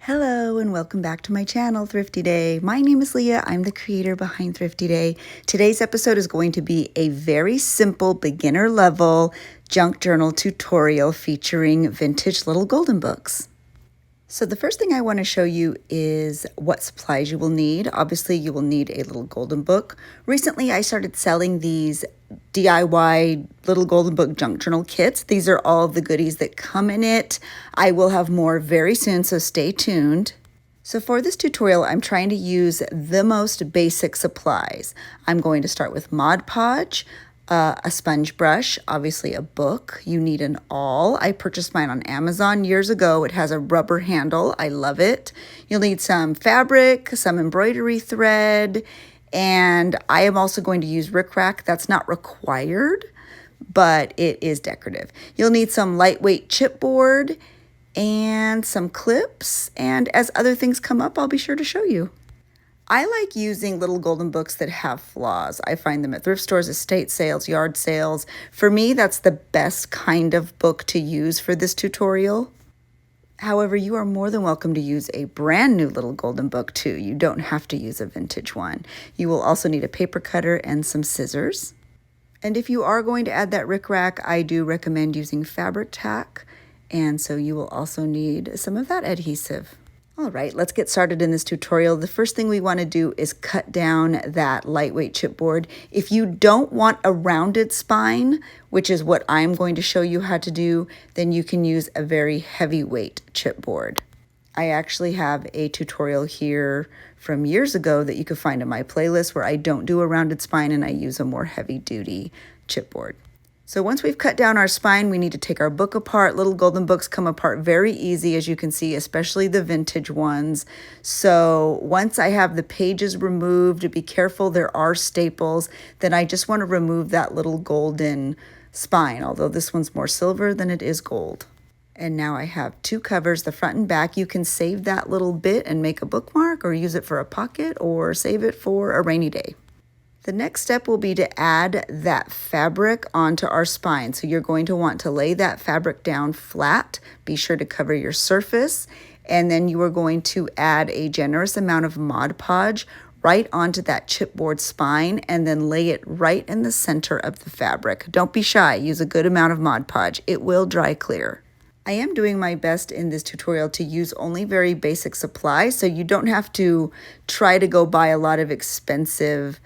Hello and welcome back to my channel, Thrifty Day. My name is Leah. I'm the creator behind Thrifty Day. Today's episode is going to be a very simple beginner level junk journal tutorial featuring vintage little golden books. So the first thing I want to show you is what supplies you will need. Obviously, you will need a little golden book. Recently, I started selling these DIY little golden book junk journal kits. These are all of the goodies that come in it. I will have more very soon, so stay tuned. So for this tutorial, I'm trying to use the most basic supplies. I'm going to start with Mod Podge, a sponge brush, obviously a book. You need an awl. I purchased mine on Amazon years ago. It has a rubber handle. I love it. You'll need some fabric, some embroidery thread, and I am also going to use rickrack. That's not required, but it is decorative. You'll need some lightweight chipboard and some clips, and as other things come up, I'll be sure to show you. I like using little golden books that have flaws. I find them at thrift stores, estate sales, yard sales. For me, that's the best kind of book to use for this tutorial. However, you are more than welcome to use a brand new little golden book too. You don't have to use a vintage one. You will also need a paper cutter and some scissors. And if you are going to add that rickrack, I do recommend using fabric tack. And so you will also need some of that adhesive. All right, let's get started in this tutorial. The first thing we want to do is cut down that lightweight chipboard. If you don't want a rounded spine, which is what I'm going to show you how to do, then you can use a very heavyweight chipboard. I actually have a tutorial here from years ago that you can find in my playlist where I don't do a rounded spine and I use a more heavy-duty chipboard. So once we've cut down our spine, we need to take our book apart. Little golden books come apart very easy, as you can see, especially the vintage ones. So once I have the pages removed, be careful, there are staples, then I just want to remove that little golden spine, although this one's more silver than it is gold. And now I have two covers, the front and back. You can save that little bit and make a bookmark or use it for a pocket or save it for a rainy day. The next step will be to add that fabric onto our spine. So you're going to want to lay that fabric down flat. Be sure to cover your surface. And then you are going to add a generous amount of Mod Podge right onto that chipboard spine and then lay it right in the center of the fabric. Don't be shy. Use a good amount of Mod Podge. It will dry clear. I am doing my best in this tutorial to use only very basic supplies, so you don't have to try to go buy a lot of expensive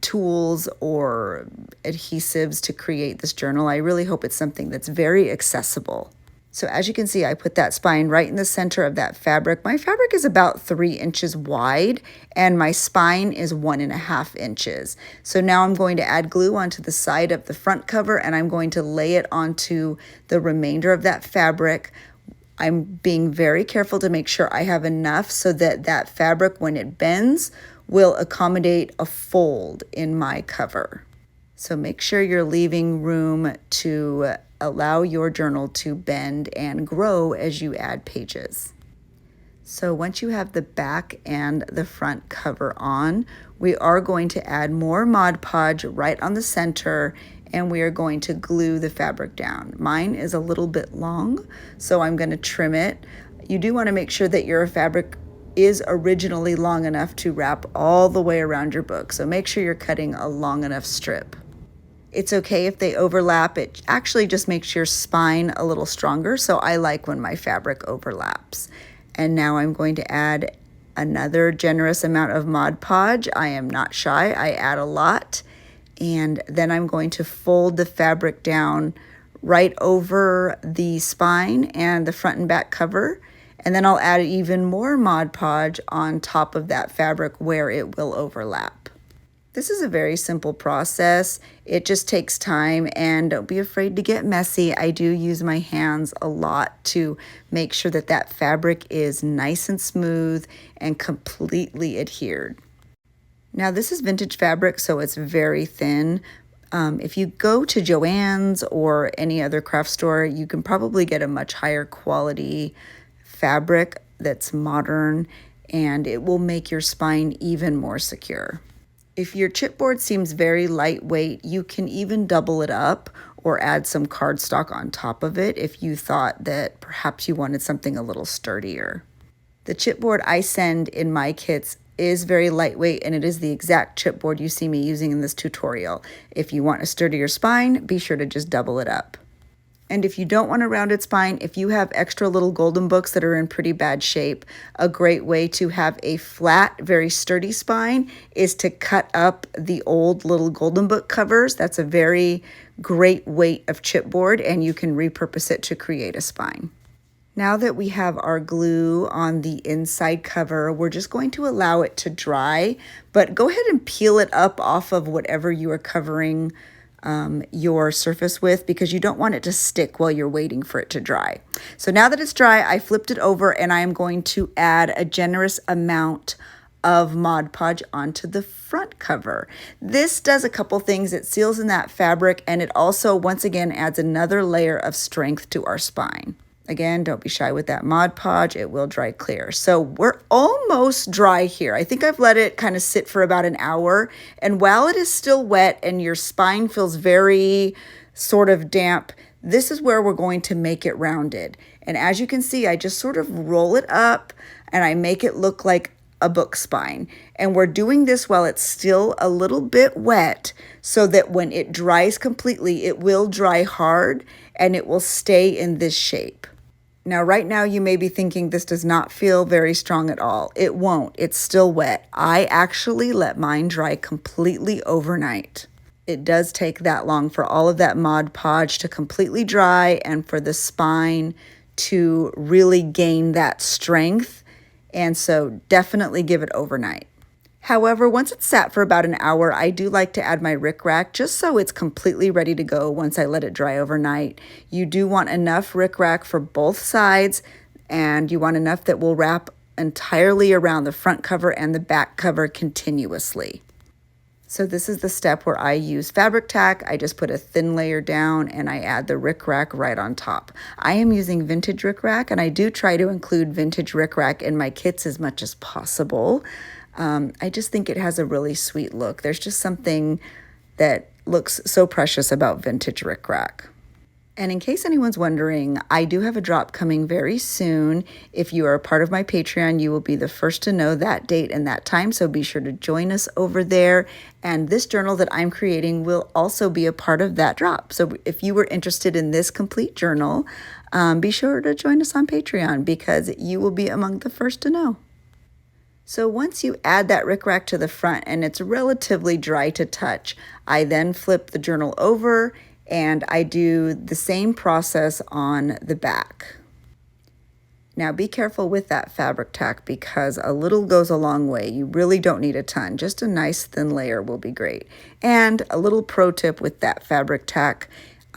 tools or adhesives to create this journal. I really hope it's something that's very accessible. So as you can see, I put that spine right in the center of that fabric. My fabric is about 3 inches wide and my spine is 1.5 inches. So now I'm going to add glue onto the side of the front cover and I'm going to lay it onto the remainder of that fabric. I'm being very careful to make sure I have enough so that that fabric, when it bends, will accommodate a fold in my cover. So make sure you're leaving room to allow your journal to bend and grow as you add pages. So once you have the back and the front cover on, we are going to add more Mod Podge right on the center and we are going to glue the fabric down. Mine is a little bit long, so I'm going to trim it. You do want to make sure that your fabric is originally long enough to wrap all the way around your book. So make sure you're cutting a long enough strip. It's okay if they overlap. It actually just makes your spine a little stronger. So I like when my fabric overlaps. And now I'm going to add another generous amount of Mod Podge. I am not shy. I add a lot. And then I'm going to fold the fabric down right over the spine and the front and back cover. And then I'll add even more Mod Podge on top of that fabric where it will overlap. This is a very simple process. It just takes time and don't be afraid to get messy. I do use my hands a lot to make sure that that fabric is nice and smooth and completely adhered. Now this is vintage fabric, so it's very thin. If you go to Joann's or any other craft store, you can probably get a much higher quality fabric that's modern and it will make your spine even more secure. If your chipboard seems very lightweight, you can even double it up or add some cardstock on top of it if you thought that perhaps you wanted something a little sturdier. The chipboard I send in my kits is very lightweight, and it is the exact chipboard you see me using in this tutorial. If you want a sturdier spine, be sure to just double it up. And if you don't want a rounded spine, if you have extra little golden books that are in pretty bad shape, a great way to have a flat, very sturdy spine is to cut up the old little golden book covers. That's a very great weight of chipboard, and you can repurpose it to create a spine. Now that we have our glue on the inside cover, we're just going to allow it to dry, but go ahead and peel it up off of whatever you are covering your surface with, because you don't want it to stick while you're waiting for it to dry. So now that it's dry, I flipped it over and I am going to add a generous amount of Mod Podge onto the front cover. This does a couple things. It seals in that fabric, and it also, once again, adds another layer of strength to our spine. Again, don't be shy with that Mod Podge. It will dry clear. So we're almost dry here. I think I've let it kind of sit for about an hour. And while it is still wet and your spine feels very sort of damp, this is where we're going to make it rounded. And as you can see, I just sort of roll it up and I make it look like a book spine. And we're doing this while it's still a little bit wet, so that when it dries completely, it will dry hard and it will stay in this shape. Now, right now, you may be thinking this does not feel very strong at all. It won't. It's still wet. I actually let mine dry completely overnight. It does take that long for all of that Mod Podge to completely dry and for the spine to really gain that strength. And so definitely give it overnight. However, once it's sat for about an hour, I do like to add my rickrack just so it's completely ready to go once I let it dry overnight. You do want enough rickrack for both sides, and you want enough that will wrap entirely around the front cover and the back cover continuously. So this is the step where I use fabric tack. I just put a thin layer down and I add the rickrack right on top. I am using vintage rickrack, and I do try to include vintage rickrack in my kits as much as possible. I just think it has a really sweet look. There's just something that looks so precious about vintage rickrack. And in case anyone's wondering, I do have a drop coming very soon. If you are a part of my Patreon, you will be the first to know that date and that time, so be sure to join us over there. And this journal that I'm creating will also be a part of that drop. So if you were interested in this complete journal, be sure to join us on Patreon, because you will be among the first to know. So once you add that rickrack to the front and it's relatively dry to touch, I then flip the journal over and I do the same process on the back. Now be careful with that fabric tack, because a little goes a long way. You really don't need a ton. Just a nice thin layer will be great. And a little pro tip with that fabric tack,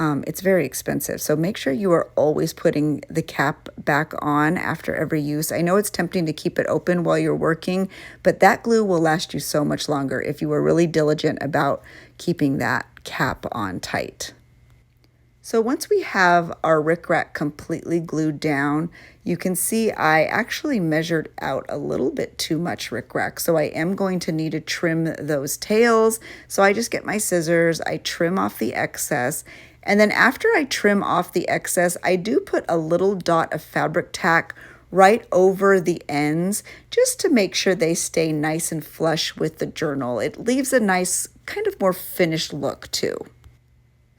it's very expensive, so make sure you are always putting the cap back on after every use. I know it's tempting to keep it open while you're working, but that glue will last you so much longer if you are really diligent about keeping that cap on tight. So once we have our rickrack completely glued down, you can see I actually measured out a little bit too much rickrack, so I am going to need to trim those tails. So I just get my scissors, I trim off the excess, and then after I trim off the excess, I do put a little dot of fabric tack right over the ends, just to make sure they stay nice and flush with the journal. It leaves a nice, kind of more finished look too.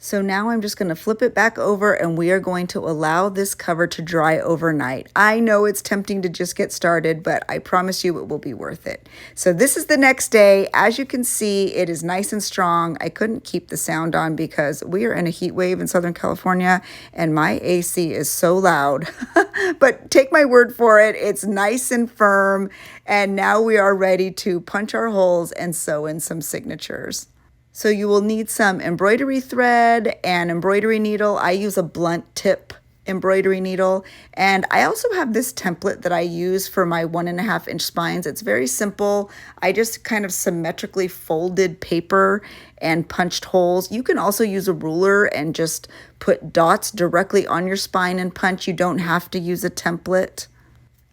So now I'm just going to flip it back over, and we are going to allow this cover to dry overnight. I know it's tempting to just get started, but I promise you it will be worth it. So this is the next day. As you can see, it is nice and strong. I couldn't keep the sound on because we are in a heat wave in Southern California and my AC is so loud. But take my word for it, it's nice and firm. And now we are ready to punch our holes and sew in some signatures. So you will need some embroidery thread and embroidery needle. I use a blunt tip embroidery needle. And I also have this template that I use for my 1.5 inch spines. It's very simple. I just kind of symmetrically folded paper and punched holes. You can also use a ruler and just put dots directly on your spine and punch. You don't have to use a template.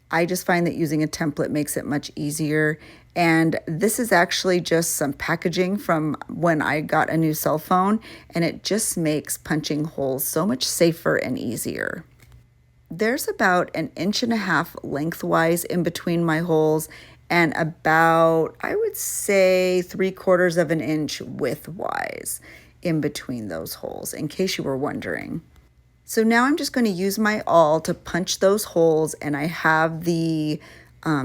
I just find that using a template makes it much easier. And this is actually just some packaging from when I got a new cell phone, and it just makes punching holes so much safer and easier. There's about 1.5 inches lengthwise in between my holes and about, I would say, 3/4 of an inch widthwise in between those holes, in case you were wondering. So now I'm just going to use my awl to punch those holes, and I have the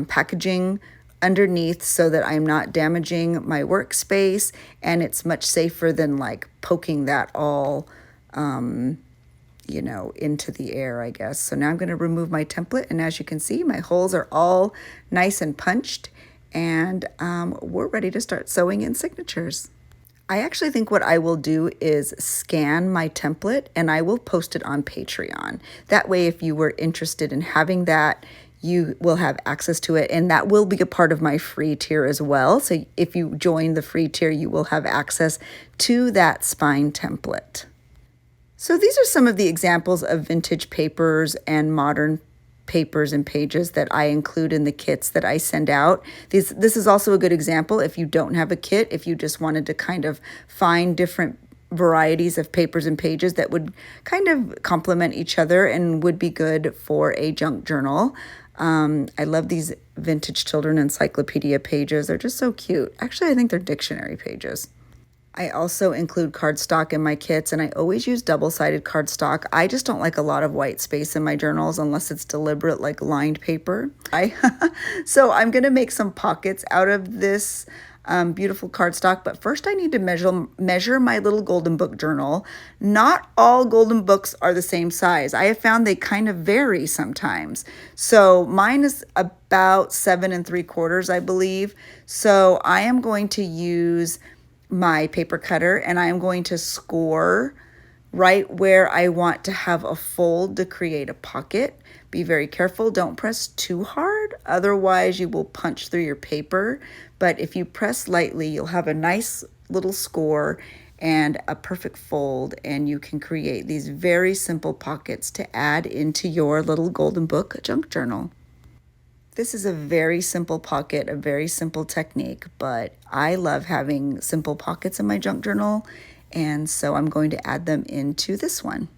packaging underneath so that I'm not damaging my workspace, and it's much safer than like poking that awl into the air, I guess. So now I'm going to remove my template, and as you can see, my holes are all nice and punched, and we're ready to start sewing in signatures. I actually think what I will do is scan my template and I will post it on Patreon. That way, if you were interested in having that, you will have access to it, and that will be a part of my free tier as well. So if you join the free tier, you will have access to that spine template. So these are some of the examples of vintage papers and modern papers and pages that I include in the kits that I send out. This is also a good example if you don't have a kit, if you just wanted to kind of find different varieties of papers and pages that would kind of complement each other and would be good for a junk journal. I love these vintage children encyclopedia pages. They're just so cute. Actually, I think they're dictionary pages. I also include cardstock in my kits, and I always use double-sided cardstock. I just don't like a lot of white space in my journals unless it's deliberate, like lined paper. So I'm going to make some pockets out of this beautiful cardstock, but first I need to measure my little golden book journal. Not all golden books are the same size. I have found they kind of vary sometimes. So mine is about 7 3/4, I believe. So I am going to use my paper cutter, and I am going to score right where I want to have a fold to create a pocket. Be very careful, don't press too hard, otherwise you will punch through your paper. But if you press lightly, you'll have a nice little score and a perfect fold, and you can create these very simple pockets to add into your little golden book junk journal. This is a very simple pocket, a very simple technique, but I love having simple pockets in my junk journal, and so I'm going to add them into this one.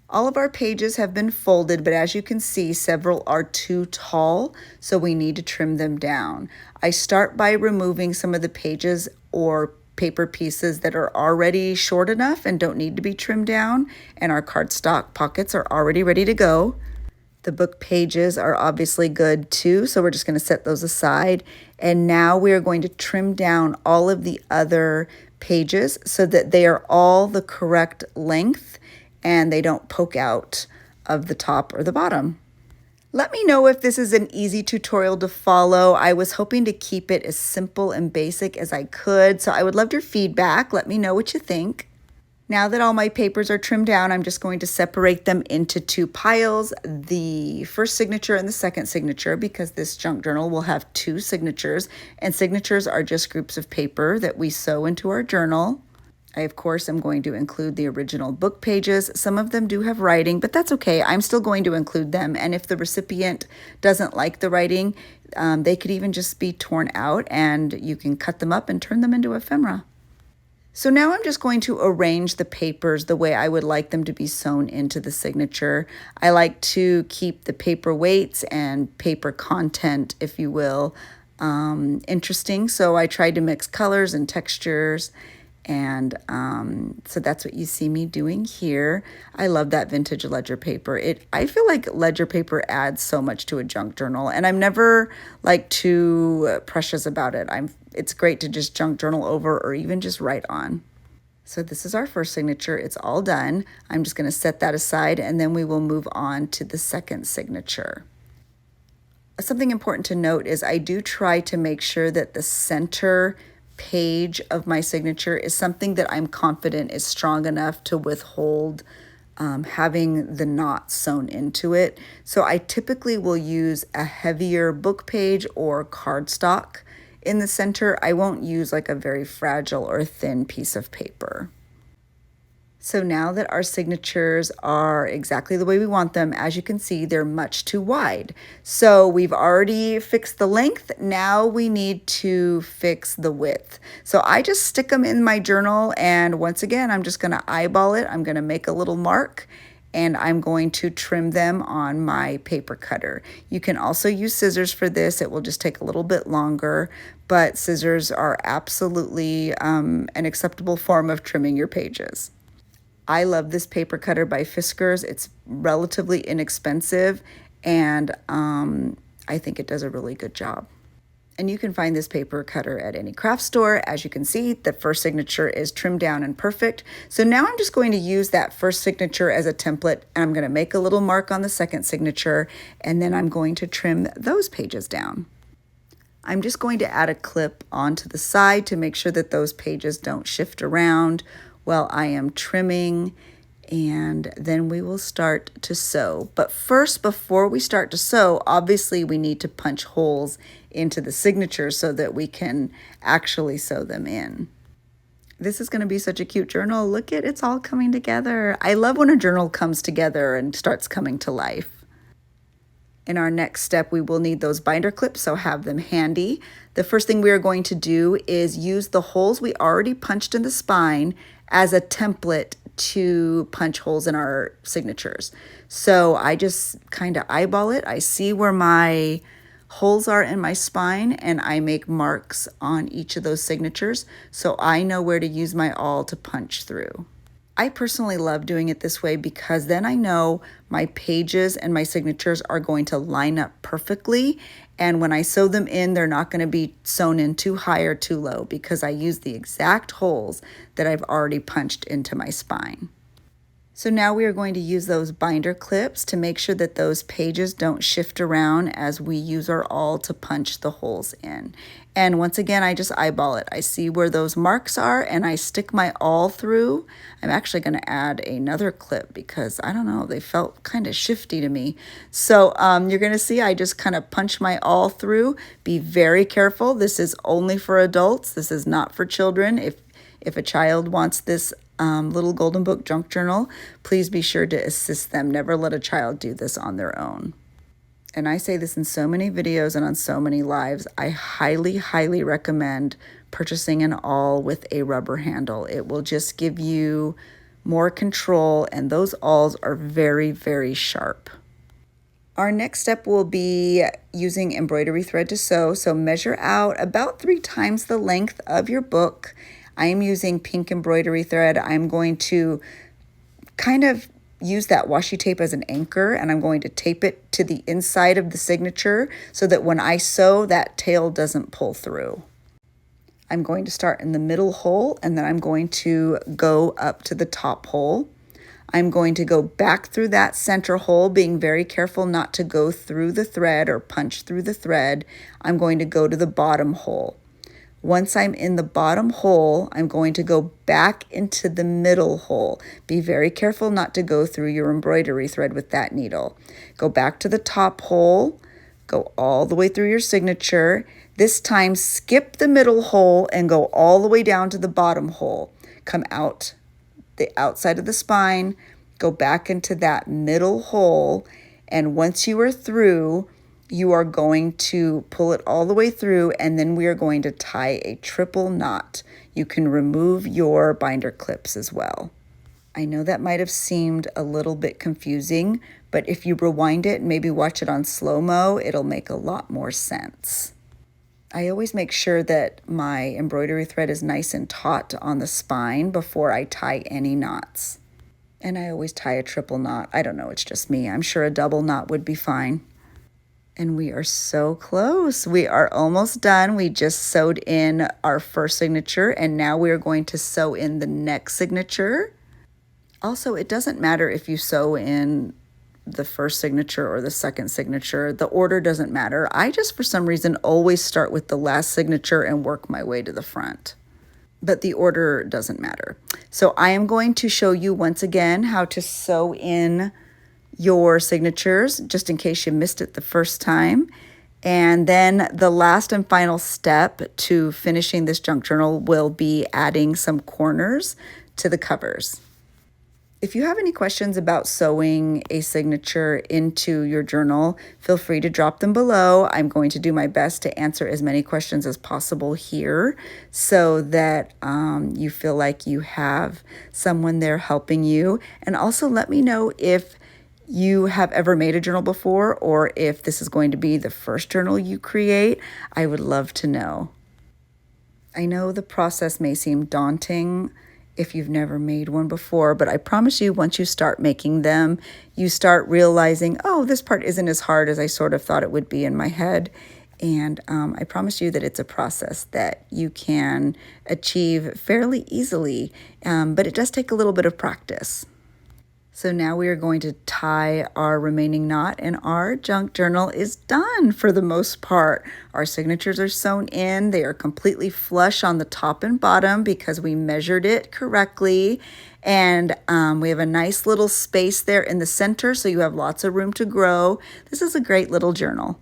All of our pages have been folded, but as you can see, several are too tall, so we need to trim them down. I start by removing some of the pages or paper pieces that are already short enough and don't need to be trimmed down, and our cardstock pockets are already ready to go. The book pages are obviously good too, so we're just going to set those aside. And now we are going to trim down all of the other pages so that they are all the correct length and they don't poke out of the top or the bottom. Let me know if this is an easy tutorial to follow. I was hoping to keep it as simple and basic as I could, so I would love your feedback. Let me know what you think. Now that all my papers are trimmed down, I'm just going to separate them into two piles, the first signature and the second signature, because this junk journal will have two signatures, and signatures are just groups of paper that we sew into our journal. I, of course, am going to include the original book pages. Some of them do have writing, but that's okay. I'm still going to include them, and if the recipient doesn't like the writing, they could even just be torn out, and you can cut them up and turn them into ephemera. So now I'm just going to arrange the papers the way I would like them to be sewn into the signature. I like to keep the paper weights and paper content, if you will, interesting. So I tried to mix colors and textures, and so that's what you see me doing here. I love that vintage ledger paper. I feel like ledger paper adds so much to a junk journal, and I'm never like too precious about it. It's great to just junk journal over or even just write on. So this is our first signature. It's all done. I'm just going to set that aside, and then we will move on to the second signature. Something important to note is I do try to make sure that the center page of my signature is something that I'm confident is strong enough to withhold having the knot sewn into it. So I typically will use a heavier book page or cardstock in the center. I won't use like a very fragile or thin piece of paper. So now that our signatures are exactly the way we want them, as you can see, they're much too wide. So we've already fixed the length. Now we need to fix the width. So I just stick them in my journal, and once again, I'm just gonna eyeball it. I'm gonna make a little mark, and I'm going to trim them on my paper cutter. You can also use scissors for this. It will just take a little bit longer, but scissors are absolutely an acceptable form of trimming your pages. I love this paper cutter by Fiskars. It's relatively inexpensive, and I think it does a really good job. And you can find this paper cutter at any craft store. As you can see, the first signature is trimmed down and perfect. So now I'm just going to use that first signature as a template, and I'm going to make a little mark on the second signature, and then I'm going to trim those pages down. I'm just going to add a clip onto the side to make sure that those pages don't shift around while I am trimming, and then we will start to sew. But first, before we start to sew, obviously we need to punch holes into the signatures so that we can actually sew them in. This is going to be such a cute journal. Look at it's all coming together. I love when a journal comes together and starts coming to life. In our next step, we will need those binder clips, so have them handy. The first thing we are going to do is use the holes we already punched in the spine as a template to punch holes in our signatures. So I just kind of eyeball it. I see where my holes are in my spine, and I make marks on each of those signatures so I know where to use my awl to punch through. I personally love doing it this way because then I know my pages and my signatures are going to line up perfectly, and when I sew them in, they're not going to be sewn in too high or too low because I use the exact holes that I've already punched into my spine. So now we are going to use those binder clips to make sure that those pages don't shift around as we use our awl to punch the holes in. And once again, I just eyeball it. I see where those marks are and I stick my awl through. I'm actually going to add another clip because I don't know, they felt kind of shifty to me. So you're going to see I just kind of punch my awl through. Be very careful. This is only for adults. This is not for children. If a child wants this little golden book junk journal, please be sure to assist them. Never let a child do this on their own. And I say this in so many videos and on so many lives, I highly, highly recommend purchasing an awl with a rubber handle. It will just give you more control, and those awls are very, very sharp. Our next step will be using embroidery thread to sew. So measure out about 3 times the length of your book. I am using pink embroidery thread. I'm going to kind of use that washi tape as an anchor, and I'm going to tape it to the inside of the signature so that when I sew, that tail doesn't pull through. I'm going to start in the middle hole, and then I'm going to go up to the top hole. I'm going to go back through that center hole, being very careful not to go through the thread or punch through the thread. I'm going to go to the bottom hole. Once I'm in the bottom hole, I'm going to go back into the middle hole. Be very careful not to go through your embroidery thread with that needle. Go back to the top hole, go all the way through your signature. This time, skip the middle hole and go all the way down to the bottom hole. Come out the outside of the spine, go back into that middle hole, and once you are through, you are going to pull it all the way through, and then we are going to tie a triple knot. You can remove your binder clips as well. I know that might have seemed a little bit confusing, but if you rewind it and maybe watch it on slow-mo, it'll make a lot more sense. I always make sure that my embroidery thread is nice and taut on the spine before I tie any knots. And I always tie a triple knot. I don't know, it's just me. I'm sure a double knot would be fine. And we are so close. We are almost done. We just sewed in our first signature, and now we are going to sew in the next signature. Also, it doesn't matter if you sew in the first signature or the second signature. The order doesn't matter. I just, for some reason, always start with the last signature and work my way to the front. But the order doesn't matter. So I am going to show you once again how to sew in your signatures, just in case you missed it the first time. And then the last and final step to finishing this junk journal will be adding some corners to the covers. If you have any questions about sewing a signature into your journal, feel free to drop them below. I'm going to do my best to answer as many questions as possible here so that you feel like you have someone there helping you. And also let me know if you have ever made a journal before or if this is going to be the first journal you create. I would love to know. I know the process may seem daunting if you've never made one before, but I promise you, once you start making them, you start realizing, oh, this part isn't as hard as I sort of thought it would be in my head. And I promise you that it's a process that you can achieve fairly easily, but it does take a little bit of practice. So now we are going to tie our remaining knot, and our junk journal is done for the most part. Our signatures are sewn in. They are completely flush on the top and bottom because we measured it correctly. And we have a nice little space there in the center, so you have lots of room to grow. This is a great little journal.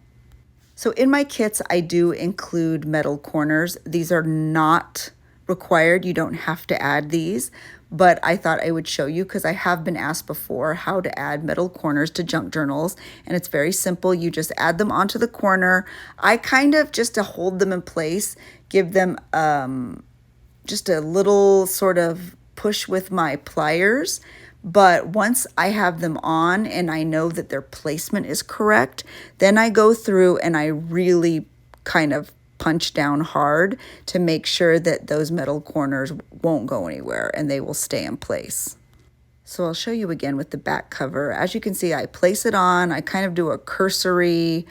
So in my kits, I do include metal corners. These are not required. You don't have to add these, but I thought I would show you because I have been asked before how to add metal corners to junk journals, and it's very simple. You just add them onto the corner. I kind of, just to hold them in place, give them just a little sort of push with my pliers. But once I have them on and I know that their placement is correct, then I go through and I really kind of punch down hard to make sure that those metal corners won't go anywhere and they will stay in place. So I'll show you again with the back cover. As you can see, I place it on. I kind of do a cursory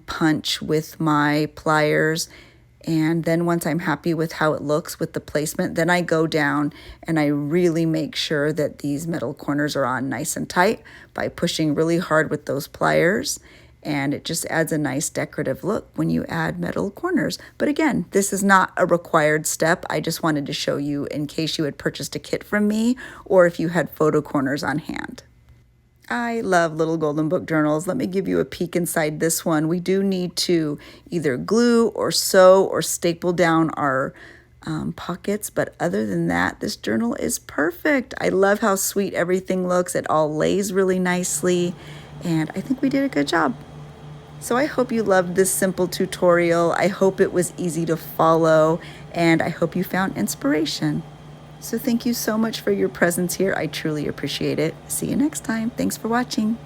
punch with my pliers. And then once I'm happy with how it looks with the placement, then I go down and I really make sure that these metal corners are on nice and tight by pushing really hard with those pliers. And it just adds a nice decorative look when you add metal corners. But again, this is not a required step. I just wanted to show you in case you had purchased a kit from me or if you had photo corners on hand. I love little golden book journals. Let me give you a peek inside this one. We do need to either glue or sew or staple down our pockets, but other than that, this journal is perfect. I love how sweet everything looks. It all lays really nicely, and I think we did a good job. So I hope you loved this simple tutorial. I hope it was easy to follow, and I hope you found inspiration. So thank you so much for your presence here. I truly appreciate it. See you next time. Thanks for watching.